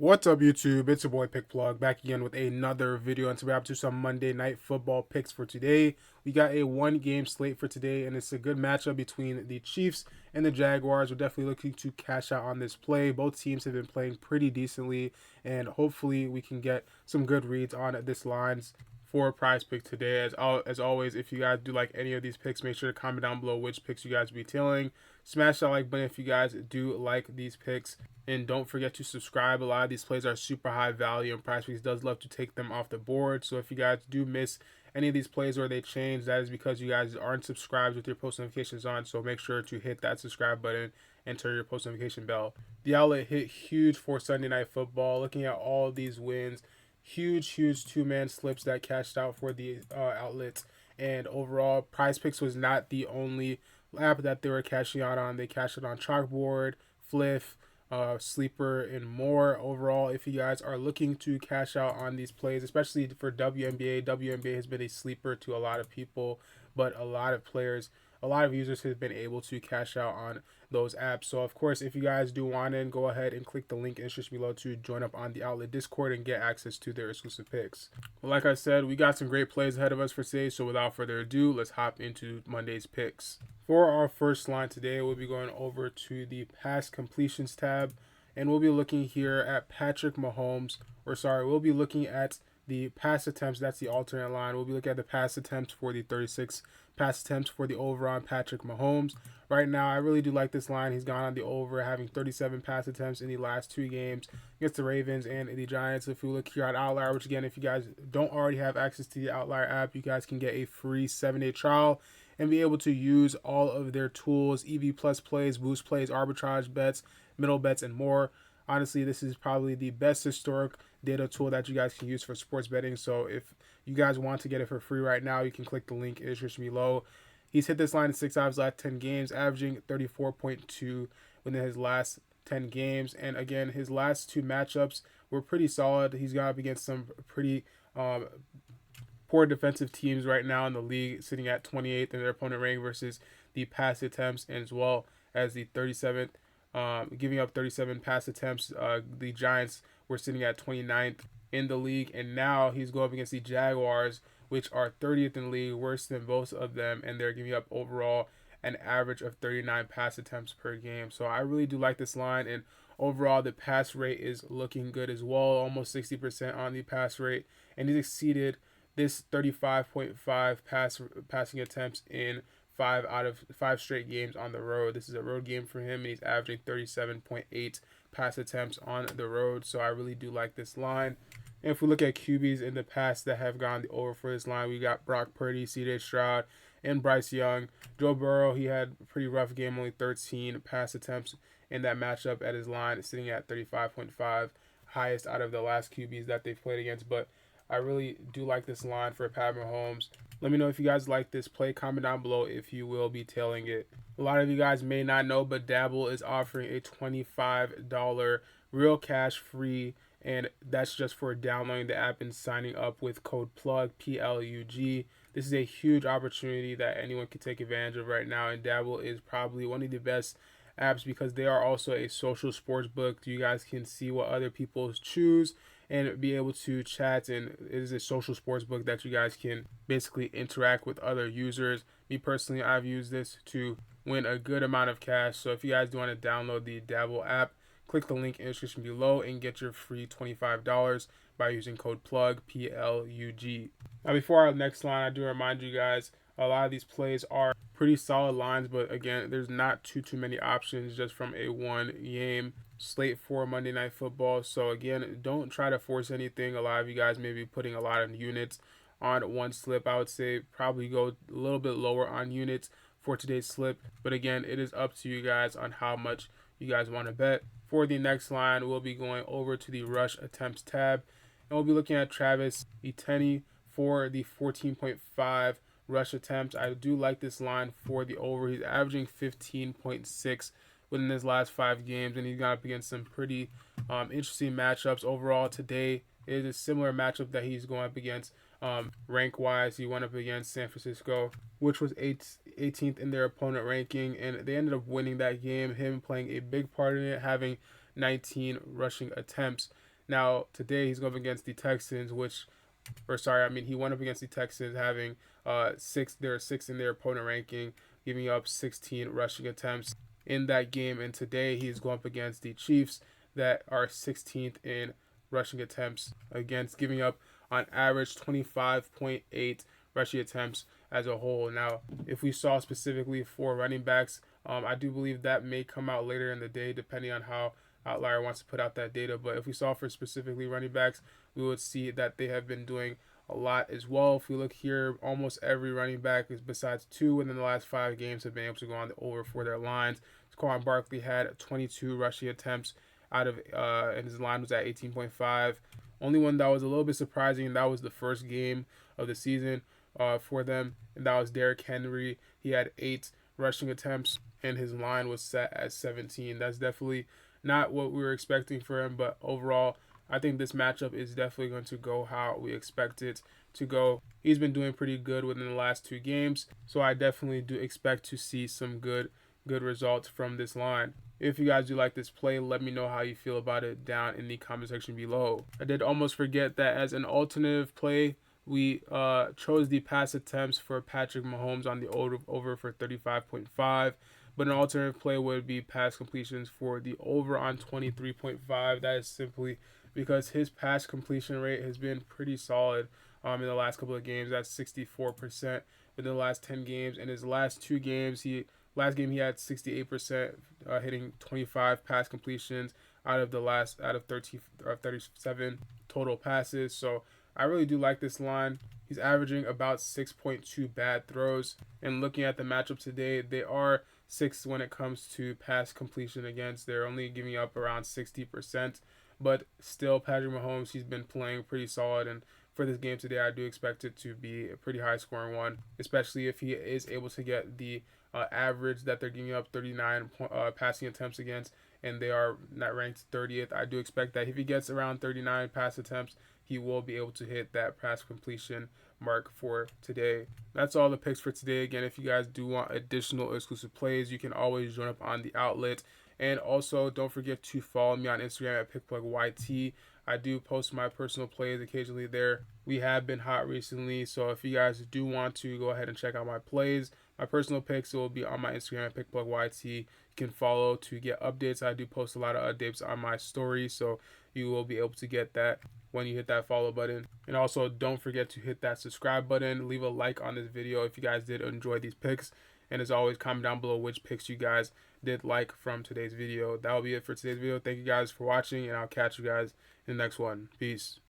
What's up, YouTube? It's your boy Pick Plug back again with another video, and today we're up to some Monday Night Football picks for today. We got a one-game slate for today, and it's a good matchup between the Chiefs and the Jaguars. We're definitely looking to cash out on this play. Both teams have been playing pretty decently, and hopefully we can get some good reads on this lines for Prize Pick today. As always, if you guys do like any of these picks, make sure to comment down below which picks you guys will be tailing. Smash that like button if you guys do like these picks. And don't forget to subscribe. A lot of these plays are super high value, and PrizePicks does love to take them off the board. So if you guys do miss any of these plays or they change, that is because you guys aren't subscribed with your post notifications on. So make sure to hit that subscribe button and turn your post notification bell. The outlet hit huge for Sunday Night Football. Looking at all of these wins, huge two-man slips that cashed out for the outlet. And overall, PrizePicks was not the only app that they were cashing out on. They cashed it on Chalkboard, Fliff, Sleeper, and more. Overall, if you guys are looking to cash out on these plays, especially for WNBA has been a sleeper to a lot of people, but a lot of users have been able to cash out on those apps. So of course, if you guys do want in, go ahead and click the link in the description below to join up on the outlet Discord and get access to their exclusive picks. Well, like I said, we got some great plays ahead of us for today, so without further ado, let's hop into Monday's picks. For our first line today, we'll be going over to the pass completions tab, and we'll be looking here at we'll be looking at the pass attempts. That's the alternate line. We'll be looking at the pass attempts for the 36 pass attempts for the over on Patrick Mahomes. Right now, I really do like this line. He's gone on the over, having 37 pass attempts in the last two games against the Ravens and the Giants. If we look here at Outlier, which again, if you guys don't already have access to the Outlier app, you guys can get a free 7-day trial and be able to use all of their tools, EV plus plays, boost plays, arbitrage bets, middle bets, and more. Honestly, this is probably the best historic data tool that you guys can use for sports betting. So if you guys want to get it for free right now, you can click the link in the description below. He's hit this line in 6 out of his last 10 games, averaging 34.2 within his last 10 games. And again, his last two matchups were pretty solid. He's gone up against some pretty poor defensive teams right now in the league, sitting at 28th in their opponent rank versus the pass attempts, and as well as the 37th, giving up 37 pass attempts. The Giants were sitting at 29th in the league, and now he's going up against the Jaguars, which are 30th in the league, worse than both of them, and they're giving up overall an average of 39 pass attempts per game. So I really do like this line, and overall the pass rate is looking good as well, almost 60% on the pass rate, and he's exceeded this 35.5 passing attempts in 5 out of 5 straight games on the road. This is a road game for him, and he's averaging 37.8 pass attempts on the road. So I really do like this line. And if we look at QBs in the past that have gone over for this line, we got Brock Purdy, CJ Stroud, and Bryce Young. Joe Burrow, he had a pretty rough game, only 13 pass attempts in that matchup at his line, sitting at 35.5, highest out of the last QBs that they've played against. But I really do like this line for Pat Mahomes. Let me know if you guys like this play. Comment down below if you will be tailing it. A lot of you guys may not know, but Dabble is offering a $25 real cash free, and that's just for downloading the app and signing up with code PLUG, PLUG. This is a huge opportunity that anyone can take advantage of right now, and Dabble is probably one of the best apps because they are also a social sports book. You guys can see what other people choose and be able to chat, and it is a social sports book that you guys can basically interact with other users. Me personally, I've used this to win a good amount of cash. So if you guys do want to download the Dabble app, click the link in the description below and get your free $25 by using code PLUG, PLUG. Now before our next line, I do remind you guys, a lot of these plays are pretty solid lines, but again, there's not too many options just from a one game slate for Monday Night Football. So again, don't try to force anything. A lot of you guys may be putting a lot of units on one slip. I would say probably go a little bit lower on units for today's slip, but again, it is up to you guys on how much you guys want to bet. For the next line, we'll be going over to the rush attempts tab, and we'll be looking at Travis Etienne for the 14.5 rush attempts. I do like this line for the over. He's averaging 15.6 within his last 5 games, and he's gone up against some pretty interesting matchups. Overall, today is a similar matchup that he's going up against. Rank-wise, he went up against San Francisco, which was 18th in their opponent ranking, and they ended up winning that game, him playing a big part in it, having 19 rushing attempts. Now today he's going up against the Texans, he went up against the Texans having six. There are six in their opponent ranking, giving up 16 rushing attempts in that game. And today he's going up against the Chiefs that are 16th in rushing attempts against, giving up on average 25.8 rushing attempts as a whole. Now, if we saw specifically for running backs, I do believe that may come out later in the day, depending on how Outlier wants to put out that data. But if we saw for specifically running backs, we would see that they have been doing a lot as well. If we look here, almost every running back is besides two within the last 5 games have been able to go on the over for their lines. Saquon Barkley had 22 rushing attempts out of, and his line was at 18.5. Only one that was a little bit surprising, and that was the first game of the season for them, and that was Derrick Henry. He had 8 rushing attempts, and his line was set at 17. That's definitely not what we were expecting for him, but overall, I think this matchup is definitely going to go how we expect it to go. He's been doing pretty good within the last 2 games, so I definitely do expect to see some good results from this line. If you guys do like this play, let me know how you feel about it down in the comment section below. I did almost forget that as an alternative play, we chose the pass attempts for Patrick Mahomes on the over for 35.5. But an alternative play would be pass completions for the over on 23.5. That is simply because his pass completion rate has been pretty solid in the last couple of games. That's 64% within the last 10 games. In his last 2 games, last game he had 68%, hitting 25 pass completions out of 37 total passes. So I really do like this line. He's averaging about 6.2 bad throws. And looking at the matchup today, they are 6th when it comes to pass completion against. They're only giving up around 60%. But still, Patrick Mahomes, he's been playing pretty solid. And for this game today, I do expect it to be a pretty high scoring one, especially if he is able to get the average that they're giving up 39 passing attempts against, and they are not ranked 30th. I do expect that if he gets around 39 pass attempts, he will be able to hit that pass completion mark for today. That's all the picks for today. Again, if you guys do want additional exclusive plays, you can always join up on the outlet. And also, don't forget to follow me on Instagram at PickPlugYT. I do post my personal plays occasionally there. We have been hot recently, so if you guys do want to go ahead and check out my plays, my personal picks will be on my Instagram at PickPlugYT. You can follow to get updates. I do post a lot of updates on my story, so you will be able to get that when you hit that follow button. And also, don't forget to hit that subscribe button. Leave a like on this video if you guys did enjoy these picks. And as always, comment down below which picks you guys did like from today's video. That will be it for today's video. Thank you guys for watching, and I'll catch you guys in the next one. Peace.